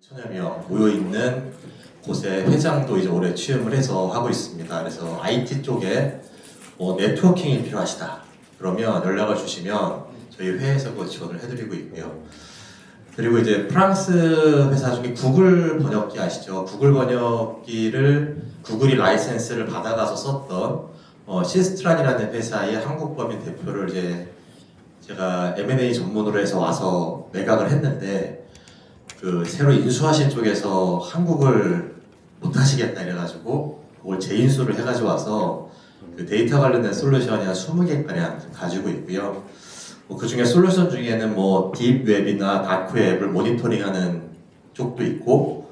천여 명 모여 있는 곳에 회장도 이제 올해 취임을 해서 하고 있습니다. 그래서 IT 쪽에 네트워킹이 필요하시다. 그러면 연락을 주시면 저희 회에서 그 지원을 해드리고 있고요. 그리고 이제 프랑스 회사 중에 구글 번역기 아시죠? 구글 번역기를 구글이 라이센스를 받아가서 썼던 시스트란이라는 회사의 한국 법인 대표를 이제 제가 M&A 전문으로 해서 와서 매각을 했는데 그 새로 인수하신 쪽에서 한국을 못 하시겠다 이래가지고 그걸 재인수를 해가지고 와서 그 데이터 관련된 솔루션이 한 20개가량 가지고 있고요. 그 중에 솔루션 중에는 딥웹이나 다크웹을 모니터링하는 쪽도 있고,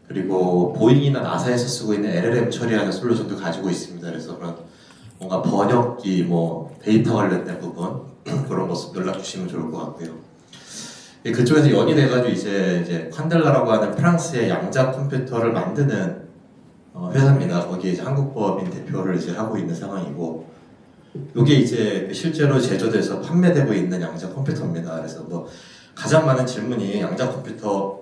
그리고 보잉이나 나사에서 쓰고 있는 LLM 처리하는 솔루션도 가지고 있습니다. 그래서 그런 뭔가 번역기, 데이터 관련된 부분 그런 모습 연락 주시면 좋을 것 같고요. 그쪽에서 연이돼가지고 이제 칸델라라고 하는 프랑스의 양자 컴퓨터를 만드는 회사입니다. 거기에 이제 한국 법인 대표를 이제 하고 있는 상황이고, 이게 이제 실제로 제조돼서 판매되고 있는 양자 컴퓨터입니다. 그래서 가장 많은 질문이 양자 컴퓨터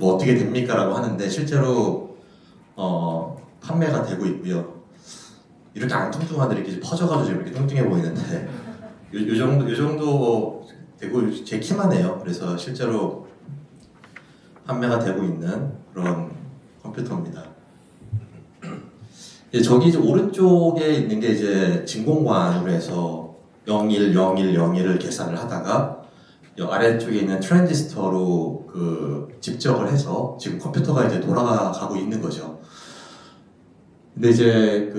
어떻게 됩니까? 라고 하는데 실제로 판매가 되고 있고요. 이렇게 안 뚱뚱한데 이렇게 퍼져가지고 이렇게 뚱뚱해 보이는데 요 정도 되고 제 키만 해요. 그래서 실제로 판매가 되고 있는 그런 컴퓨터입니다. 저기 이제 오른쪽에 있는 게 이제 진공관으로 해서 010101을 계산을 하다가 아래쪽에 있는 트랜지스터로 집적을 해서 지금 컴퓨터가 이제 돌아가고 있는 거죠. 근데 이제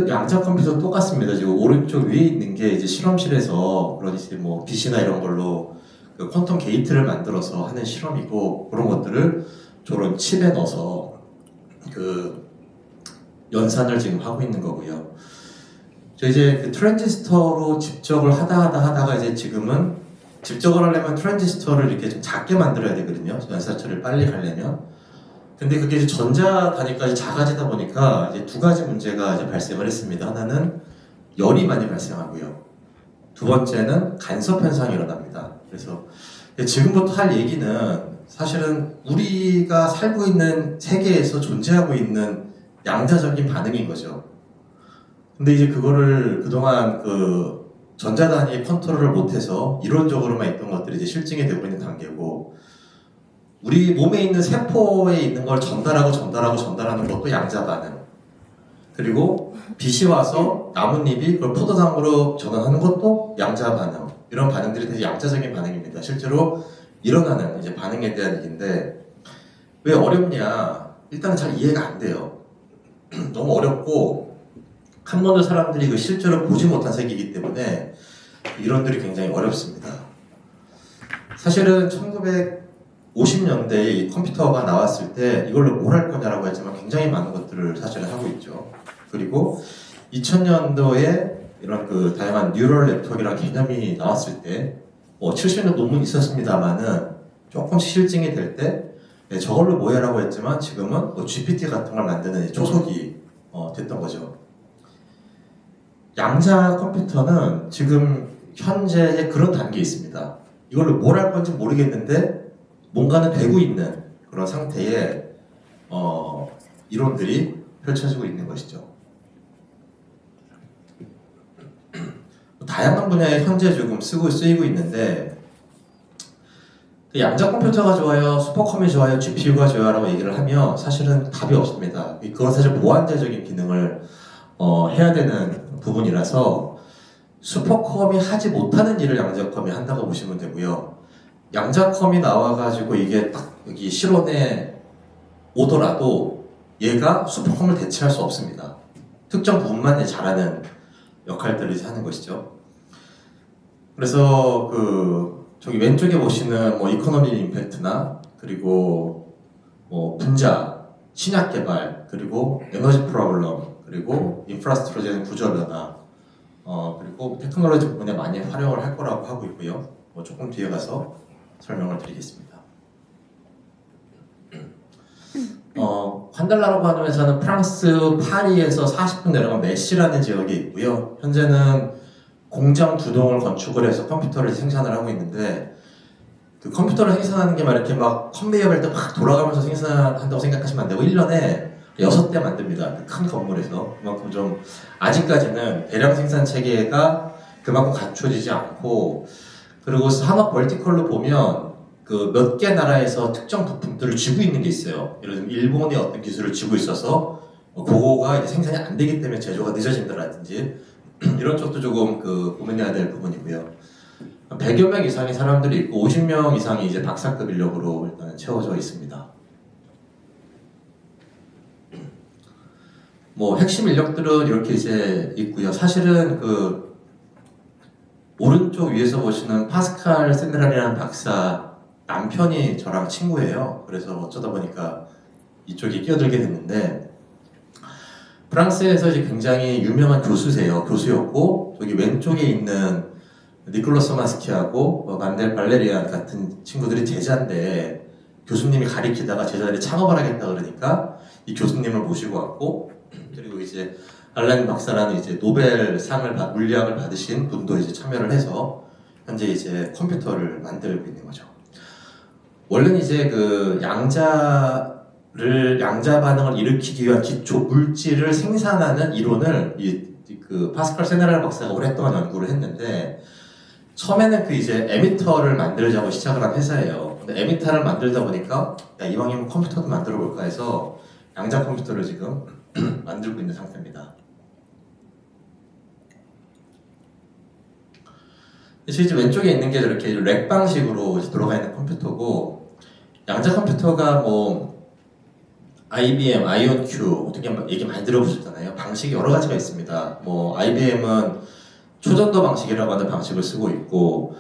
양자 컴퓨터 똑같습니다. 지금 오른쪽 위에 있는 게 이제 실험실에서 그런 이제 빛이나 이런 걸로 퀀텀 게이트를 만들어서 하는 실험이고, 그런 것들을 저런 칩에 넣어서 연산을 지금 하고 있는 거고요. 이제 트랜지스터로 집적을 하다가 이제 지금은 집적을 하려면 트랜지스터를 이렇게 좀 작게 만들어야 되거든요. 연산 처리를 빨리 가려면. 근데 그게 이제 전자 단위까지 작아지다 보니까 이제 두 가지 문제가 이제 발생을 했습니다. 하나는 열이 많이 발생하고요. 두 번째는 간섭 현상이 일어납니다. 그래서 지금부터 할 얘기는 사실은 우리가 살고 있는 세계에서 존재하고 있는 양자적인 반응인 거죠. 근데 이제 그거를 그동안 전자단위의 컨트롤을 못해서 이론적으로만 있던 것들이 이제 실증이 되고 있는 단계고, 우리 몸에 있는 세포에 있는 걸 전달하는 것도 양자 반응. 그리고 빛이 와서 나뭇잎이 그걸 포도당으로 전환하는 것도 양자 반응. 이런 반응들이 되게 양자적인 반응입니다. 실제로 일어나는 이제 반응에 대한 얘기인데, 왜 어렵냐? 일단은 잘 이해가 안 돼요. 너무 어렵고 한 번도 사람들이 실제로 보지 못한 세계이기 때문에 이론들이 굉장히 어렵습니다. 사실은 1950년대에 이 컴퓨터가 나왔을 때 이걸로 뭘 할 거냐라고 했지만 굉장히 많은 것들을 사실은 하고 있죠. 그리고 2000년도에 이런 다양한 뉴럴 네트워크라는 개념이 나왔을 때 70년 논문이 있었습니다만은 조금씩 실증이 될 때 저걸로 뭐 해라고 했지만 지금은 GPT 같은 걸 만드는 초석이 됐던 거죠. 양자 컴퓨터는 지금 현재의 그런 단계에 있습니다. 이걸로 뭘 할 건지 모르겠는데 뭔가는 되고 있는 그런 상태의 이론들이 펼쳐지고 있는 것이죠. 다양한 분야에 현재 조금 쓰이고 있는데, 양자 컴퓨터가 좋아요, 슈퍼컴이 좋아요, GPU가 좋아요 라고 얘기를 하면 사실은 답이 없습니다. 그건 사실 보안자적인 기능을 해야 되는 부분이라서 슈퍼컴이 하지 못하는 일을 양자컴이 한다고 보시면 되고요. 양자컴이 나와가지고 이게 딱 여기 실온에 오더라도 얘가 슈퍼컴을 대체할 수 없습니다. 특정 부분만 잘하는 역할들을 하는 것이죠. 그래서 저기 왼쪽에 보시는 이코노미 임팩트나 그리고 분자, 신약 개발, 그리고 에너지 프로블럼, 그리고 인프라스트럭처의 구조 변화, 그리고 테크놀로지 부분에 많이 활용을 할 거라고 하고 있고요. 조금 뒤에 가서 설명을 드리겠습니다. 칸델라라고 하는 회사는 프랑스 파리에서 40분 내려간 메시라는 지역에 있고요. 현재는 공장 2동을 건축을 해서 컴퓨터를 생산을 하고 있는데, 2000년도에 이런 다양한 뉴럴 네트워크라는 개념이 나왔을 때 이걸로 뭘 할 거냐라고 했지만 지금은 그 컴퓨터를 생산하는 게 막 이렇게 막 컨베이어 벨트 막 돌아가면서 생산한다고 생각하시면 안 되고 1년에 6대 만듭니다. 큰 건물에서. 그만큼 좀 아직까지는 대량 생산 체계가 그만큼 갖춰지지 않고, 그리고 산업 벌티컬로 보면 그 몇 개 나라에서 특정 부품들을 쥐고 있는 게 있어요. 예를 들면 일본이 어떤 기술을 쥐고 있어서 그거가 이제 생산이 안 되기 때문에 제조가 늦어진다라든지 이런 쪽도 조금 그 고민해야 될 부분이고요. 100여 명 이상의 사람들이 있고 50명 이상이 이제 박사급 인력으로 일단 채워져 있습니다. 뭐 핵심 인력들은 이렇게 이제 있고요. 사실은 그 오른쪽 위에서 보시는 파스칼 세네랄이라는 박사 남편이 저랑 친구예요. 그래서 어쩌다 보니까 이쪽에 끼어들게 됐는데, 프랑스에서 이제 굉장히 유명한 교수였고, 저기 왼쪽에 있는 니콜라스 마스키하고 만델 발레리안 같은 친구들이 제자인데, 교수님이 가리키다가 제자들이 창업을 하겠다 그러니까 이 교수님을 모시고 왔고, 그리고 이제 알렌 박사라는 이제 노벨상을 물리학을 받으신 분도 이제 참여를 해서 현재 이제 컴퓨터를 만들고 있는 거죠. 원래는 이제 그 양자 반응을 일으키기 위한 기초 물질을 생산하는 이론을 그 파스칼 세네랄 박사가 오랫동안 연구를 했는데, 처음에는 그 이제 에미터를 만들자고 시작을 한 회사예요. 근데 에미터를 만들다 보니까 야, 이왕이면 컴퓨터도 만들어 볼까 해서 양자 컴퓨터를 지금 만들고 있는 상태입니다. 실제 왼쪽에 있는 게 이렇게 렉 방식으로 들어가 있는 컴퓨터고, 양자 컴퓨터가 뭐 IBM, 아이온큐 어떻게 얘기 많이 들어보셨잖아요. 방식이 여러 가지가 있습니다. 뭐 IBM은 초전도 방식이라고 하는 방식을 쓰고 있고,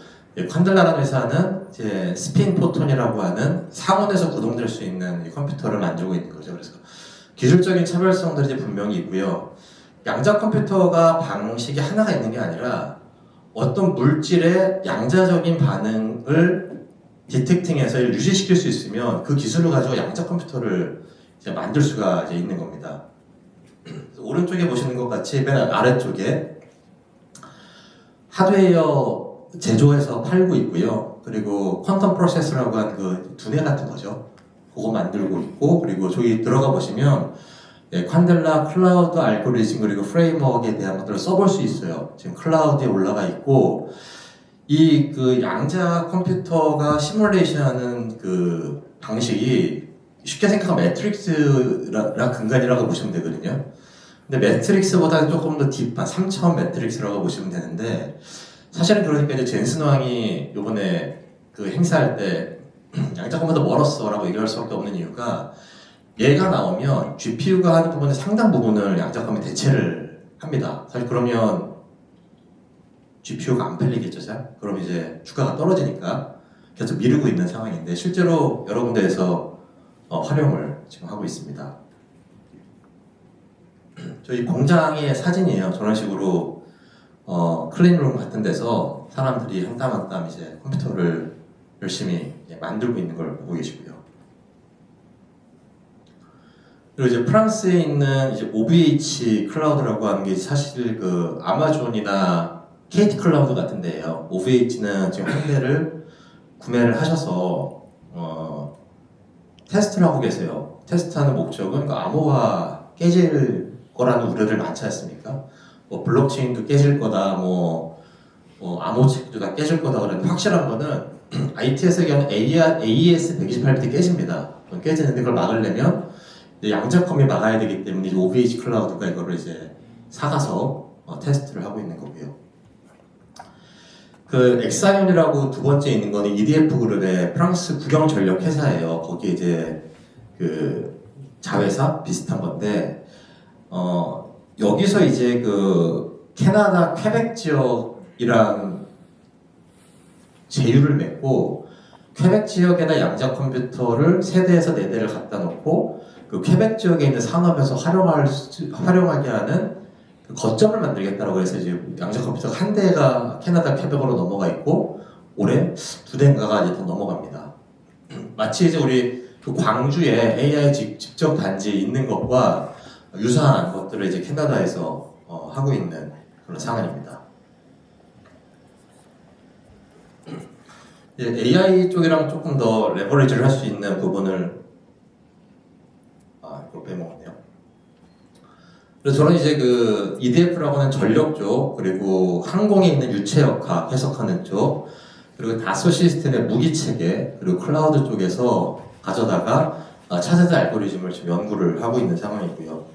콴들라라는 회사는 이제 스핀 포톤이라고 하는 상온에서 구동될 수 있는 이 컴퓨터를 만들고 있는 거죠. 그래서 기술적인 차별성들이 이제 분명히 있고요. 양자 컴퓨터가 방식이 하나가 있는 게 아니라 어떤 물질의 양자적인 반응을 디텍팅해서 유지시킬 수 있으면 그 기술을 가지고 양자 컴퓨터를 이제 만들 수가 이제 있는 겁니다. 오른쪽에 보시는 것 같이 맨 아래쪽에 하드웨어 제조해서 팔고 있고요. 그리고 퀀텀 프로세서라고 하는 그 두뇌 같은 거죠. 그거 만들고 있고, 그리고 저기 들어가 보시면 콴델라 클라우드 알고리즘 그리고 프레임워크에 대한 것들을 써볼 수 있어요. 지금 클라우드에 올라가 있고, 이 그 양자 컴퓨터가 시뮬레이션하는 그 방식이 쉽게 생각하면 매트릭스라 근간이라고 보시면 되거든요. 근데 매트릭스보다는 조금 더 딥한 3차원 매트릭스라고 보시면 되는데, 사실은 그러니까 이제 젠슨 왕이 요번에 그 행사할 때 양자 컴퓨터 멀었어 라고 얘기할 수밖에 없는 이유가, 얘가 나오면 GPU가 하는 부분의 상당 부분을 양자 컴퓨터가 대체를 합니다. 사실 그러면 GPU가 안 팔리겠죠, 잘? 그럼 이제 주가가 떨어지니까 계속 미루고 있는 상황인데, 실제로 여러 군데에서 활용을 지금 하고 있습니다. 저희 공장의 사진이에요. 저런 식으로 클린룸 같은 데서 사람들이 한 땀 한 땀 이제 컴퓨터를 열심히 만들고 있는 걸 보고 계시고요. 그리고 이제 프랑스에 있는 이제 OVH 클라우드라고 하는 게 사실 그 아마존이나 KT 클라우드 같은 데예요. OVH는 지금 한 대를 구매를 하셔서 테스트를 하고 계세요. 테스트하는 목적은 그 암호화 깨질 거라는 우려들 많지 않습니까? 뭐 블록체인도 깨질 거다, 뭐 암호책도 다 깨질 거다 그러는데, 확실한 거는 IT에서 얘기하는 AES 128비트 깨집니다. 깨지는데 그걸 막으려면 양자컴이 막아야 되기 때문에 이제 OVH 클라우드가 이거를 이제 사가서 테스트를 하고 있는 거고요. 그 엑사이온이라고 두 번째 있는 거는 EDF 그룹의 프랑스 국영 전력 회사예요. 거기에 이제 그 자회사 비슷한 건데, 여기서 이제 그 캐나다 퀘벡 지역이랑 제휴를 맺고, 퀘벡 지역에다 양자 컴퓨터를 3대에서 4대를 갖다 놓고 그 퀘벡 지역에 있는 산업에서 활용하게 하는 그 거점을 만들겠다라고 해서 이제 양자 컴퓨터 한 대가 캐나다 퀘벡으로 넘어가 있고, 올해 2대인가가 이제 더 넘어갑니다. 마치 이제 우리 그 광주에 AI 직접 단지 있는 것과 유사한 것들을 이제 캐나다에서 하고 있는 그런 상황입니다. AI 쪽이랑 조금 더 레버리지를 할 수 있는 부분을 이걸 빼먹었네요. 그래서 저는 이제 그 EDF라고 하는 전력 쪽, 그리고 항공에 있는 유체역학 해석하는 쪽, 그리고 다소 시스템의 무기 체계, 그리고 클라우드 쪽에서 가져다가 차세대 알고리즘을 지금 연구를 하고 있는 상황이고요.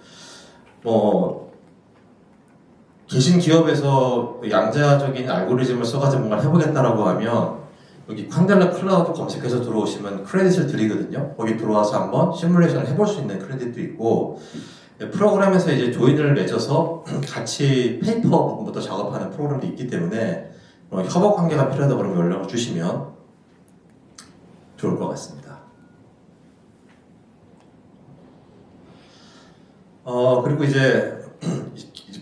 계신 기업에서 양자적인 알고리즘을 써가지고 뭔가 해보겠다라고 하면 여기 칸델라 클라우드 검색해서 들어오시면 크레딧을 드리거든요. 거기 들어와서 한번 시뮬레이션을 해볼 수 있는 크레딧도 있고, 프로그램에서 이제 조인을 맺어서 같이 페이퍼 부분부터 작업하는 프로그램도 있기 때문에 협업 관계가 필요하다 그러면 연락을 주시면 좋을 것 같습니다. 그리고 이제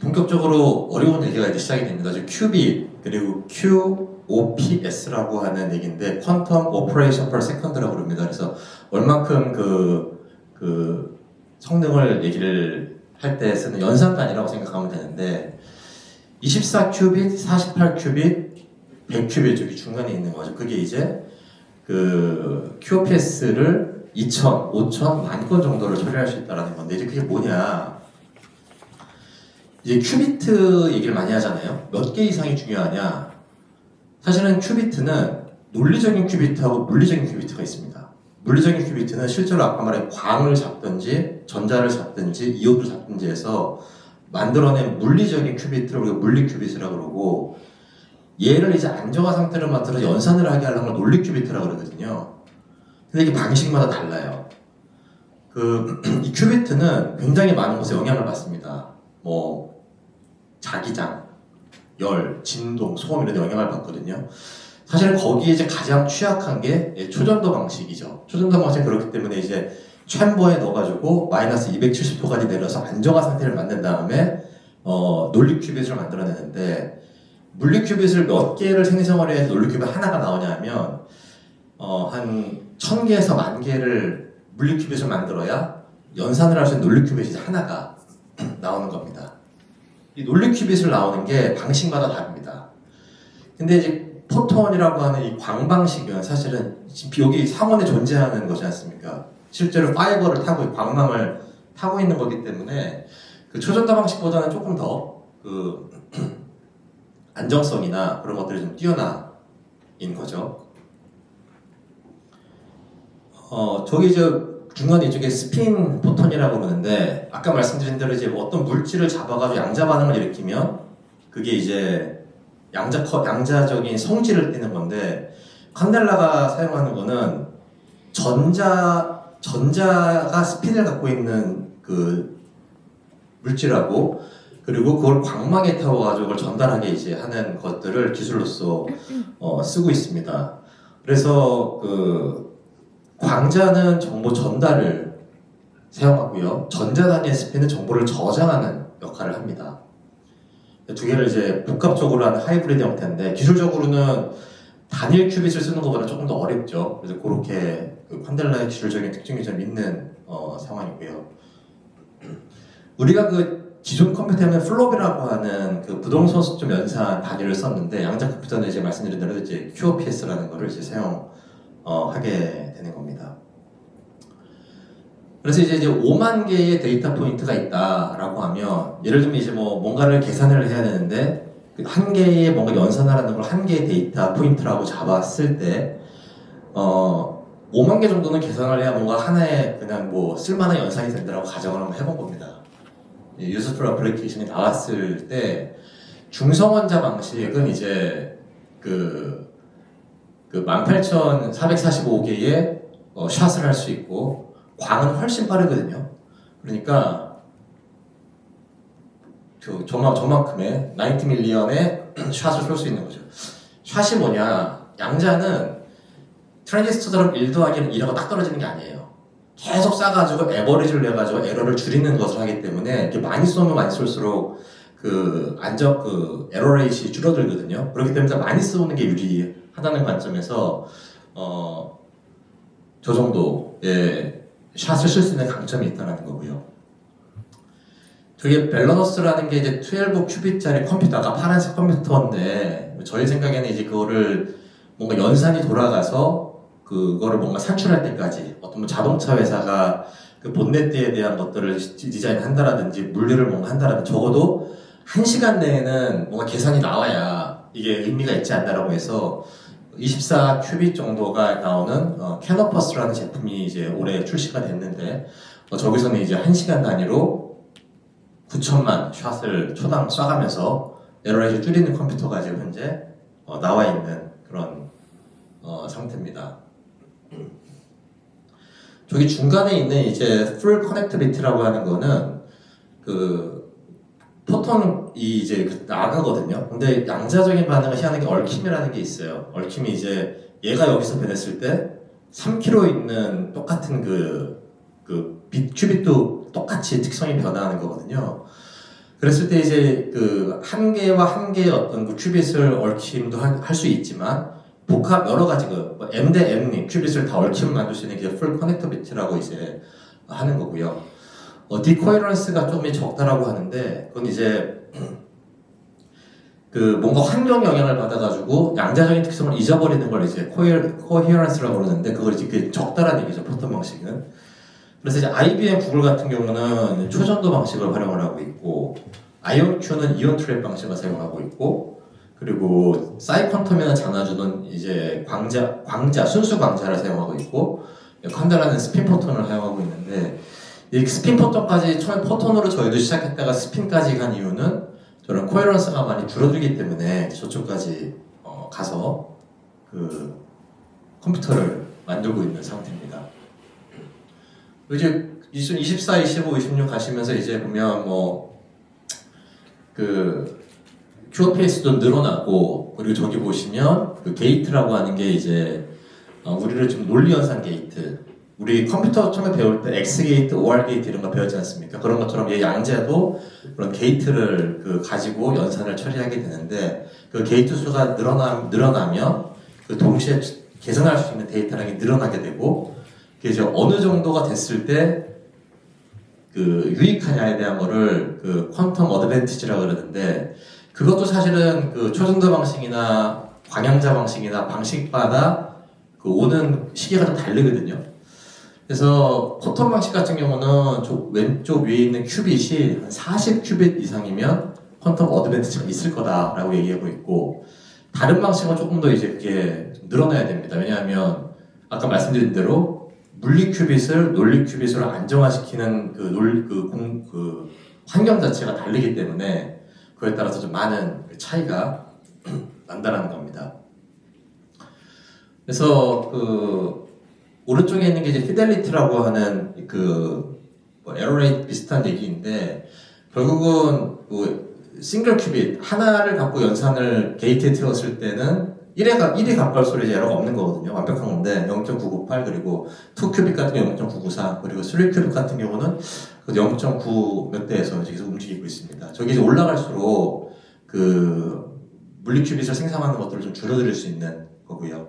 본격적으로 어려운 얘기가 이제 시작이 됩니다. 이제 큐빗 그리고 QoPS라고 하는 얘기인데 퀀텀 오퍼레이션 퍼 세컨드라고 그럽니다. 그래서 얼만큼 그 성능을 얘기를 할 때 쓰는 연산 단위라고 생각하면 되는데 24큐빗, 48큐빗, 100큐빗 저기 중간에 있는 거죠. 그게 이제 그 QoPS를 2,000, 5,000, 10,000건 정도를 처리할 수 있다는 건데 이제 그게 뭐냐? 이제 큐비트 얘기를 많이 하잖아요. 몇 개 이상이 중요하냐? 사실은 큐비트는 논리적인 큐비트하고 물리적인 큐비트가 있습니다. 물리적인 큐비트는 실제로 아까 말한 광을 잡든지 전자를 잡든지 이온을 잡든지 해서 만들어낸 물리적인 큐비트를 우리가 물리 큐비트라고 그러고 얘를 이제 안정화 상태로 만들어서 연산을 하게 하려는 걸 논리 큐비트라고 그러거든요. 근데 이게 방식마다 달라요. 이 큐비트는 굉장히 많은 곳에 영향을 받습니다. 자기장, 열, 진동, 소음 이런 데 영향을 받거든요. 사실은 거기에 이제 가장 취약한 게 초전도 방식이죠. 초전도 방식은 그렇기 때문에 이제 챔버에 넣어가지고 마이너스 270도까지 내려서 안정화 상태를 만든 다음에 논리 큐빗을 만들어내는데 물리 큐빗을 몇 개를 생성을 해야 논리 큐빗 하나가 나오냐면 한 1000개에서 10,000개를 물리 큐빗을 만들어야 연산을 할 수 있는 논리 큐빗이 하나가 나오는 겁니다. 이 논리 큐빗을 나오는 게 방식마다 다릅니다. 근데 이제 포톤이라고 하는 이 광 방식은 사실은 여기 상온에 존재하는 거지 않습니까? 실제로 파이버를 타고 광망을 타고 있는 거기 때문에 그 초전도 방식보다는 조금 더 그 안정성이나 그런 것들이 좀 뛰어나인 거죠. 저기 중간에 이쪽에 스핀 포톤이라고 그러는데 아까 말씀드린 대로 이제 어떤 물질을 잡아가지고 양자 반응을 일으키면 그게 이제 양자적인 성질을 띠는 건데 칸델라가 사용하는 거는 전자가 스핀을 갖고 있는 그 물질하고 그리고 그걸 광막에 태워가지고 그걸 전달하게 이제 하는 것들을 기술로서 쓰고 있습니다. 그래서 광자는 정보 전달을 사용하고요. 전자단위의 스핀은 정보를 저장하는 역할을 합니다. 두 개를 이제 복합적으로 하는 하이브리드 형태인데 기술적으로는 단일 큐빗을 쓰는 것보다 조금 더 어렵죠. 그래서 그렇게 칸델라의 기술적인 특징이 좀 있는 상황이고요. 우리가 기존 컴퓨터에는 플롭이라고 하는 부동선 수점 연산 단위를 썼는데 양자 컴퓨터는 이제 말씀드린 대로 이제 QoPS라는 거를 이제 사용하게 되는 겁니다. 그래서 이제 5만 개의 데이터 포인트가 있다라고 하면 예를 들면 이제 뭔가를 계산을 해야 되는데 한 개의 뭔가 연산하라는 걸 한 개의 데이터 포인트라고 잡았을 때 5만 개 정도는 계산을 해야 뭔가 하나의 그냥 쓸만한 연산이 된다라고 가정을 한번 해본 겁니다. 유스풀 어플리케이션이 나왔을 때 중성원자 방식은 이제 18,445개의 샷을 할 수 있고 광은 훨씬 빠르거든요. 그러니까 저만큼의 90 밀리언의 샷을 쏠 수 있는 거죠. 샷이 뭐냐? 양자는 트랜지스터처럼 1 더하기는 2라고 딱 떨어지는 게 아니에요. 계속 쌓아가지고 에버리지를 내가지고 에러를 줄이는 것을 하기 때문에 이렇게 많이 쏘면 많이 쏠수록 에러 레이트이 줄어들거든요. 그렇기 때문에 많이 쏘는 게 유리하다는 관점에서 저 정도의 샷을 쓸 수 있는 강점이 있다는 거고요. 저게 밸런스라는 게 이제 12 큐빗짜리 컴퓨터, 아까 파란색 컴퓨터인데 저희 생각에는 이제 그거를 뭔가 연산이 돌아가서 그거를 뭔가 산출할 때까지 어떤 뭐 자동차 회사가 그 본네트에 대한 것들을 디자인한다라든지 물류를 뭔가 한다라든지 적어도 1시간 내에는 뭔가 계산이 나와야 이게 의미가 있지 않나라고 해서 24 큐빅 정도가 나오는 캐노퍼스라는 제품이 이제 올해 출시가 됐는데 저기서는 이제 1시간 단위로 9천만 샷을 초당 쏴가면서 에러레이를 줄이는 컴퓨터가 지금 현재 나와 있는 그런 상태입니다. 저기 중간에 있는 이제 풀 커넥티비티라고 하는 거는 그 포톤이 이제 나가거든요. 근데 양자적인 반응을 시하는 게 얽힘이라는 게 있어요. 얽힘이 이제 얘가 여기서 변했을 때 3km 있는 똑같은 빛 큐빅도 똑같이 특성이 변화하는 거거든요. 그랬을 때 이제 그 한 개와 한 개의 어떤 그 큐빗을 얽힘도 할 수 있지만 복합 여러 가지 M 대 N 큐빗을 다 얽힘 만들 수 있는 게 풀 커넥터비티라고 이제 하는 거고요. 디코헤런스가 좀 적다라고 하는데 그건 이제 그 뭔가 환경 영향을 받아가지고 양자적인 특성을 잊어버리는 걸 이제 코헤런스라고 그러는데 그걸 이제 적다라는 얘기죠. 포톤 방식은. 그래서 이제 IBM, 구글 같은 경우는 초전도 방식을 활용을 하고 있고 IonQ는 이온 트랩 방식을 사용하고 있고 그리고 사이퀀텀이나 잔화주는 이제 광자, 순수 광자를 사용하고 있고 칸달라는 스핀 포톤을 사용하고 있는데 이 스핀 포톤까지 처음 포톤으로 저희도 시작했다가 스핀까지 간 이유는 저는 코헤런스가 많이 줄어들기 때문에 저쪽까지 가서 그 컴퓨터를 만들고 있는 상태입니다. 이제 24, 25, 26 가시면서 이제 보면 QoPS도 늘어나고 그리고 저기 보시면 그 게이트라고 하는 게 이제 우리를 좀 논리 연산 게이트 우리 컴퓨터 처음에 배울 때 X 게이트, OR 게이트 이런 거 배웠지 않습니까? 그런 것처럼 얘 양자도 그런 게이트를 가지고 연산을 처리하게 되는데 그 게이트 수가 늘어나면 그 동시에 계산할 수 있는 데이터량이 늘어나게 되고 이제 어느 정도가 됐을 때 그 유익하냐에 대한 거를 그 퀀텀 어드밴티지라고 그러는데 그것도 사실은 그 초전도 방식이나 광양자 방식이나 방식마다 그 오는 시기가 좀 다르거든요. 그래서 포톤 방식 같은 경우는 왼쪽 위에 있는 큐빗이 한 40큐빗 이상이면 퀀텀 어드밴티지가 있을 거다라고 얘기하고 있고 다른 방식은 조금 더 이제 그게 좀 늘어나야 됩니다. 왜냐하면 아까 말씀드린 대로 물리 큐빗을 논리 큐빗으로 안정화시키는 그 환경 자체가 다르기 때문에 그에 따라서 좀 많은 차이가 난다는 겁니다. 그래서 그 오른쪽에 있는 게 이제 피델리티라고 하는 에러 레이트 비슷한 얘기인데 결국은 싱글 큐빗 하나를 갖고 연산을 게이트에 태웠을 때는 1에 가까울수록 이제 에러가 없는 거거든요. 완벽한 건데 0.998 그리고 2큐빅 같은 경우 0.994 그리고 3큐빅 같은 경우는 0.9 몇 대에서 계속 움직이고 있습니다. 저기 이제 올라갈수록 그 물리 큐빗을 생산하는 것들을 좀 줄어들 수 있는 거고요.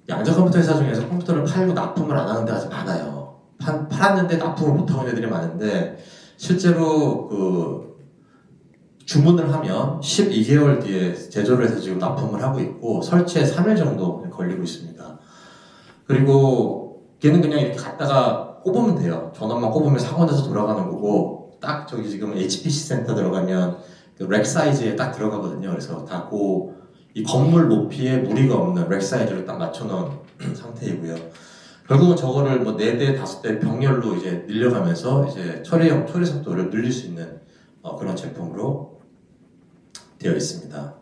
양자 컴퓨터 회사 중에서 컴퓨터를 팔고 납품을 안 하는 데가 많아요. 팔았는데 납품을 못 하는 애들이 많은데 실제로 주문을 하면 12개월 뒤에 제조를 해서 지금 납품을 하고 있고 설치에 3일 정도 걸리고 있습니다. 그리고 걔는 그냥 이렇게 갔다가 꼽으면 돼요. 전원만 꼽으면 상온에서 돌아가는 거고 딱 저기 지금 HPC 센터 들어가면 그 렉 사이즈에 딱 들어가거든요. 그래서 다 이 건물 높이에 무리가 없는 렉 사이즈를 딱 맞춰놓은 상태이고요. 결국은 저거를 4대, 5대 병렬로 이제 늘려가면서 이제 처리 속도를 늘릴 수 있는 그런 제품으로 되어 있습니다.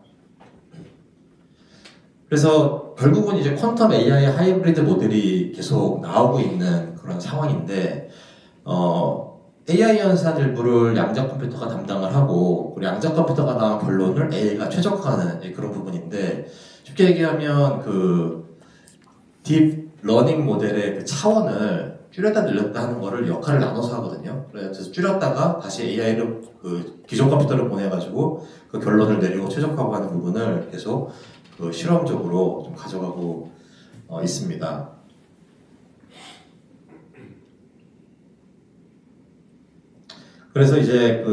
그래서 결국은 이제 퀀텀 AI 하이브리드 모델이 계속 나오고 있는 그런 상황인데 AI 연산 일부를 양자 컴퓨터가 담당을 하고 그리고 양자 컴퓨터가 나온 결론을 AI가 최적화하는 그런 부분인데 쉽게 얘기하면 딥 러닝 모델의 차원을 줄였다 늘렸다 하는 거를 역할을 나눠서 하거든요. 그래서 줄였다가 다시 AI를 기존 컴퓨터를 보내가지고 그 결론을 내리고 최적화하는 부분을 계속 실험적으로 좀 가져가고 있습니다. 그래서 이제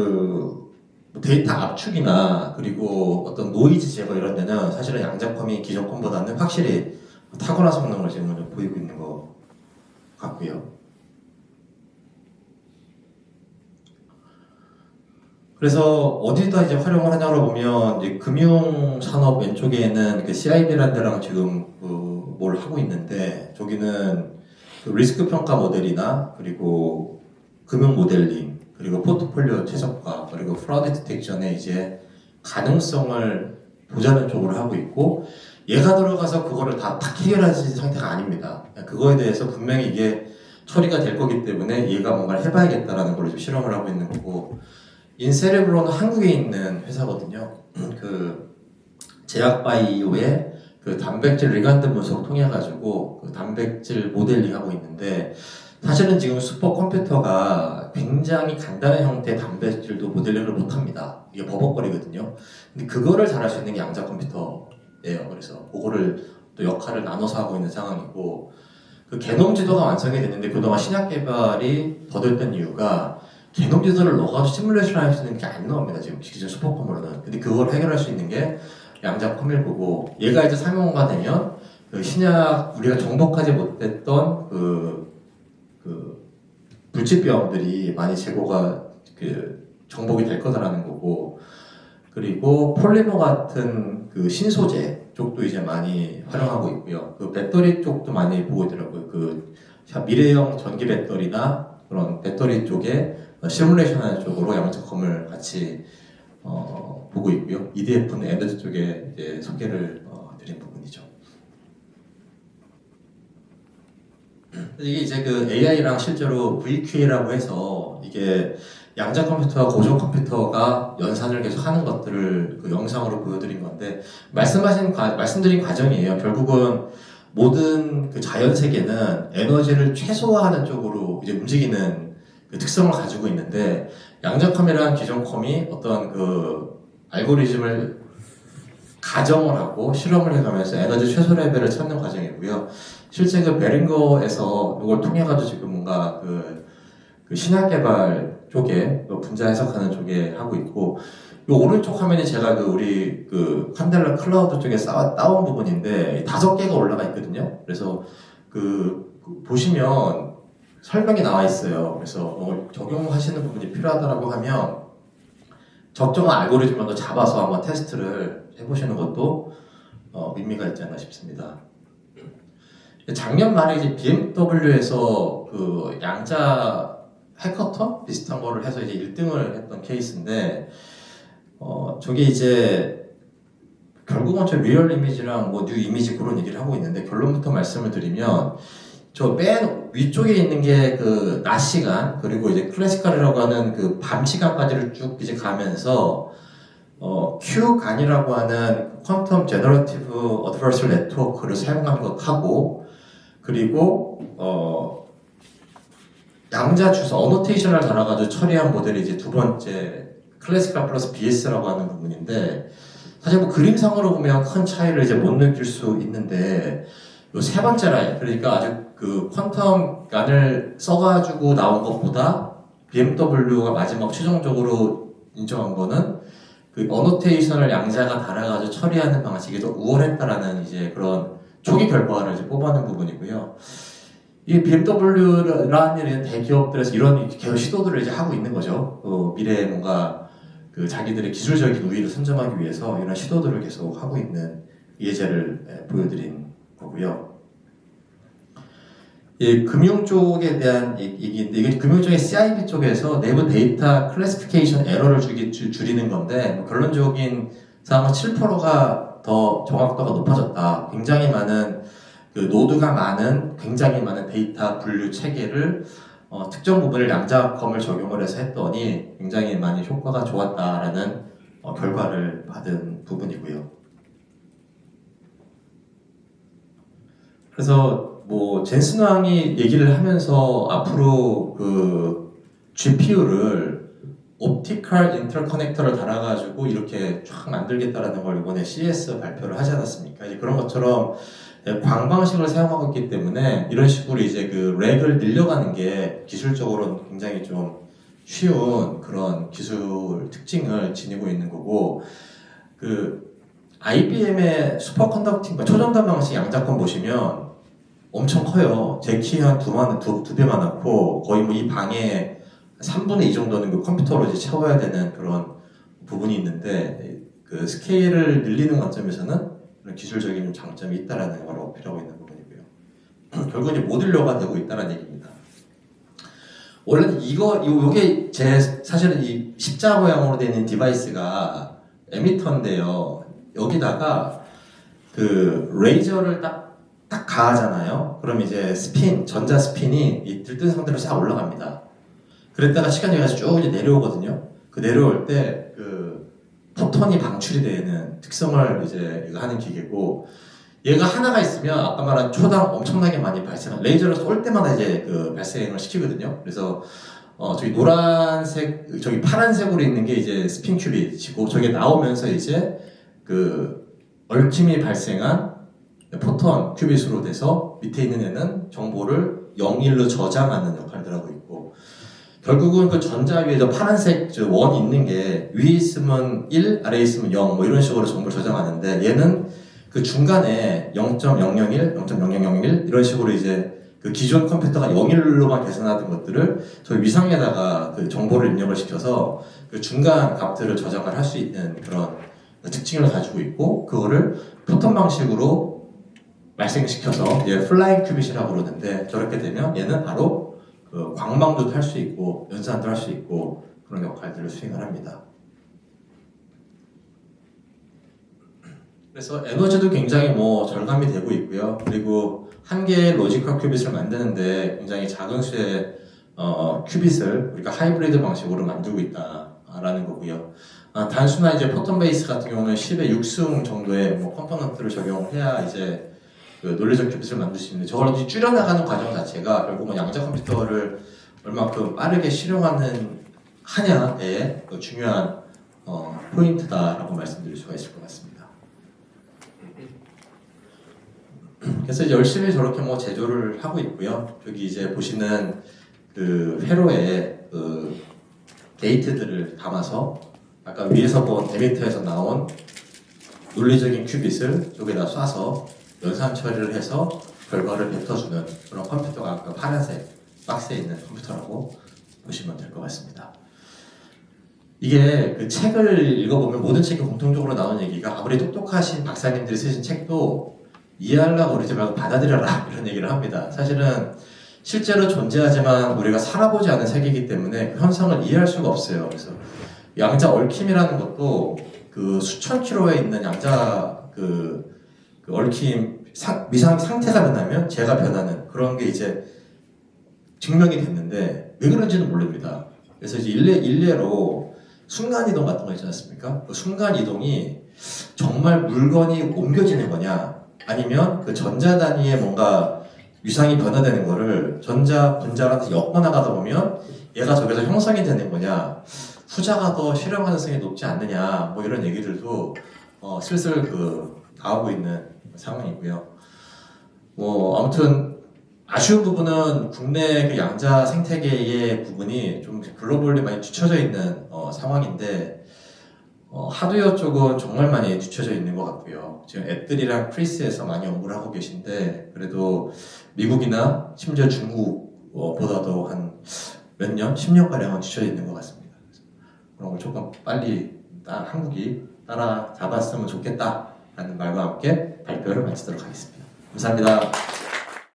뭐 데이터 압축이나 그리고 어떤 노이즈 제거 이런 데는 사실은 양자컴이 기존 컴보다는 확실히 탁월한 성능을 지금 보이고 있는 것 같고요. 그래서 어디다 이제 활용을 하냐고 보면 이제 금융 산업 왼쪽에는 그 CIB라는 데랑 지금 뭘 하고 있는데 저기는 그 리스크 평가 모델이나 그리고 금융 모델링 그리고 포트폴리오 최적화 그리고 프라우드 디텍션의 이제 가능성을 보자는 쪽으로 하고 있고 얘가 들어가서 그거를 딱 해결하는 상태가 아닙니다. 그거에 대해서 분명히 이게 처리가 될 거기 때문에 얘가 뭔가를 해봐야겠다라는 걸 좀 실험을 하고 있는 거고 인세레브로는 한국에 있는 회사거든요. 그 제약바이오의 그 단백질 리간드 분석 통해 가지고 그 단백질 모델링 하고 있는데 사실은 지금 슈퍼컴퓨터가 굉장히 간단한 형태의 단백질도 모델링을 못합니다. 이게 버벅거리거든요. 근데 그거를 잘할 수 있는 게 양자 컴퓨터예요. 그래서 그거를 또 역할을 나눠서 하고 있는 상황이고 그 게놈 지도가 완성이 됐는데 그동안 신약 개발이 더뎠던 이유가 게놈 지도를 넣어가지고 시뮬레이션 할 수 있는 게 안 나옵니다. 지금 기존 슈퍼컴으로는. 근데 그걸 해결할 수 있는 게 양자 컴일보고 얘가 이제 상용화가 되면 그 신약 우리가 정복하지 못했던 그 불치병들이 많이 재고가 정복이 될 거다라는 거고 그리고 폴리머 같은 그 신소재 쪽도 이제 많이 활용하고 있고요. 그 배터리 쪽도 많이 보고 있더라고요. 그 미래형 전기 배터리나 그런 배터리 쪽에 시뮬레이션 하는 쪽으로 양자컴을 같이 보고 있고요. EDF는 에너지 쪽에 이제 소개를 드린 부분이죠. 이게 이제 그 AI랑 실제로 VQA라고 해서 이게 양자 컴퓨터와 고전 컴퓨터가 연산을 계속 하는 것들을 그 영상으로 보여드린 건데 말씀드린 과정이에요. 결국은 모든 그 자연 세계는 에너지를 최소화하는 쪽으로 이제 움직이는 그 특성을 가지고 있는데 양자컴이랑 기존 컴이 어떤 그 알고리즘을 가정을 하고 실험을 해가면서 에너지 최소 레벨을 찾는 과정이고요. 실제 그 베링거에서 이걸 통해가지고 지금 뭔가 그 신약 개발 쪽에 분자 해석하는 쪽에 하고 있고 이 오른쪽 화면이 제가 우리 칸델라 클라우드 쪽에 따온 부분인데 5개가 올라가 있거든요. 그래서 보시면 설명이 나와 있어요. 그래서 적용하시는 부분이 필요하다고 하면 적정한 알고리즘을 잡아서 한번 테스트를 해보시는 것도 의미가 있지 않나 싶습니다. 작년 말에 이제 BMW에서 그 양자 해커톤 비슷한 거를 해서 이제 1등을 했던 케이스인데 저게 이제 결국은 저 리얼 이미지랑 뭐 뉴 이미지 그런 얘기를 하고 있는데 결론부터 말씀을 드리면 저 맨 위쪽에 있는 게 그 낮 시간 그리고 이제 클래시컬이라고 하는 그 밤 시간까지를 쭉 이제 가면서 Q간이라고 하는 퀀텀 제너러티브 어드버설 네트워크를 사용한 것하고 그리고 양자 주소 어노테이션을 달아가지고 처리한 모델이 이제 두 번째 클래시컬 플러스 BS라고 하는 부분인데 사실 뭐 그림상으로 보면 큰 차이를 이제 못 느낄 수 있는데 요 세 번째 라인 그러니까 아주 그 퀀텀간을 써가지고 나온 것보다 BMW가 마지막 최종적으로 인정한 거는 그 어노테이션을 양자가 달아가지고 처리하는 방식이 더 우월했다라는 이제 그런 초기 결과를 이제 뽑아낸 부분이고요. 이 BMW라는 대기업들에서 이런 시도들을 이제 하고 있는 거죠. 미래에 뭔가 그 자기들의 기술적인 우위를 선점하기 위해서 이런 시도들을 계속 하고 있는 예제를 보여드린 거고요. 금융 쪽에 대한 얘기인데 이게 금융 쪽의 CIB 쪽에서 내부 데이터 클래시피케이션 에러를 줄이는 건데 결론적인 사항은 7%가 더 정확도가 높아졌다. 굉장히 많은 노드가 많은 굉장히 많은 데이터 분류 체계를 특정 부분을 양자컴을 적용을 해서 했더니 굉장히 많이 효과가 좋았다라는 결과를 받은 부분이고요. 그래서 뭐 젠슨 왕이 얘기를 하면서 앞으로 GPU를 옵티컬 인터커넥터를 달아가지고 이렇게 쫙 만들겠다라는 걸 이번에 CES 발표를 하지 않았습니까? 이제 그런 것처럼 광방식을 사용하고 있기 때문에 이런 식으로 이제 렉을 늘려가는 게 기술적으로 굉장히 좀 쉬운 그런 기술 특징을 지니고 있는 거고, 그 IBM의 슈퍼컨덕팅, 초전단 방식 양자권 보시면 엄청 커요. 제 키 한 두 배만 많고, 거의 뭐 이 방에 3분의 2 정도는 그 컴퓨터로 이제 채워야 되는 그런 부분이 있는데, 그 스케일을 늘리는 관점에서는 그런 기술적인 장점이 있다라는 걸 어필하고 있는 부분이고요. 결국은 이제 모듈러가 되고 있다는 얘기입니다. 원래는 요게 사실은 이 십자 모양으로 되어 있는 디바이스가 에미터인데요. 여기다가 그 레이저를 딱 가하잖아요. 그럼 이제 전자 스핀이 이 들뜬 상태로 싹 올라갑니다. 그랬다가 시간이 가서 쭉 이제 내려오거든요. 그 내려올 때 그 포톤이 방출이 되는 특성을 이제 이거 하는 기계고, 얘가 하나가 있으면 아까 말한 초당 엄청나게 많이 발생한, 레이저를 쏠 때마다 이제 그 발생을 시키거든요. 그래서 저기 노란색, 저기 파란색으로 있는 게 이제 스핀 큐빗이고, 저게 나오면서 이제 그 얽힘이 발생한 포톤 큐빗으로 돼서 밑에 있는 애는 정보를 0일로 저장하는 역할을 하고 있고, 결국은 그 전자 위에 저 파란색 원 있는 게 위에 있으면 1, 아래에 있으면 0, 뭐 이런 식으로 정보를 저장하는데, 얘는 그 중간에 0.001, 0.0001 이런 식으로 이제 그 기존 컴퓨터가 0일로만 계산하던 것들을 저희 위상에다가 그 정보를 입력을 시켜서 그 중간 값들을 저장을 할 수 있는 그런 특징을 가지고 있고, 그거를 포톤 방식으로 발생시켜서 얘 플라잉 큐빗이라고 그러는데, 저렇게 되면 얘는 바로 그 광망도 탈 수 있고 연산도 할 수 있고 그런 역할들을 수행을 합니다. 그래서 에너지도 굉장히 뭐 절감이 되고 있고요. 그리고 한 개의 로지컬 큐빗을 만드는데 굉장히 작은 수의 큐빗을 우리가 하이브리드 방식으로 만들고 있다라는 거고요. 단순한 이제 포톤 베이스 같은 경우는 10의 6승 정도의 뭐 컴포넌트를 적용해야 이제 그 논리적 큐빗을 만들 수 있는데, 저걸 줄여나가는 과정 자체가 결국은 양자 컴퓨터를 얼마큼 빠르게 하냐의 그 중요한 포인트다라고 말씀드릴 수가 있을 것 같습니다. 그래서 이제 열심히 저렇게 뭐 제조를 하고 있고요. 여기 이제 보시는 그 회로에 그 게이트들을 담아서 아까 위에서 본 에미터에서 나온 논리적인 큐빗을 여기다 쏴서 연산 처리를 해서 결과를 뱉어주는 그런 컴퓨터가 아까 파란색 박스에 있는 컴퓨터라고 보시면 될 것 같습니다. 이게 그 책을 읽어보면 모든 책에 공통적으로 나오는 얘기가, 아무리 똑똑하신 박사님들이 쓰신 책도 이해하려고 그러지 말고 받아들여라 이런 얘기를 합니다. 사실은 실제로 존재하지만 우리가 살아보지 않은 세계이기 때문에 그 현상을 이해할 수가 없어요. 그래서 양자 얽힘이라는 것도 그 수천 킬로에 있는 양자 그 얽힘 미상 상태가 변하면 제가 변하는 그런 게 이제 증명이 됐는데, 왜 그런지는 모릅니다. 그래서 이제 일례로 순간이동 같은 거 있지 않습니까? 그 순간이동이 정말 물건이 옮겨지는 거냐, 아니면 그 전자 단위의 뭔가 위상이 변화되는 거를 전자 분자한테 엮어나가다 보면 얘가 저기서 형성이 되는 거냐, 후자가 더 실현 가능성이 높지 않느냐, 뭐 이런 얘기들도 슬슬 나오고 있는 상황이고요. 뭐 아무튼 아쉬운 부분은 국내 그 양자 생태계의 부분이 좀 글로벌리 많이 뒤쳐져 있는 상황인데, 하드웨어 쪽은 정말 많이 뒤쳐져 있는 것 같고요. 지금 애들이랑 크리스에서 많이 연구를 하고 계신데, 그래도 미국이나 심지어 중국보다도 한 몇 년, 10년가량은 뒤쳐져 있는 것 같습니다. 그런 걸 조금 빨리 한국이 따라 잡았으면 좋겠다라는 말과 함께 발표를 마치도록 하겠습니다. 감사합니다.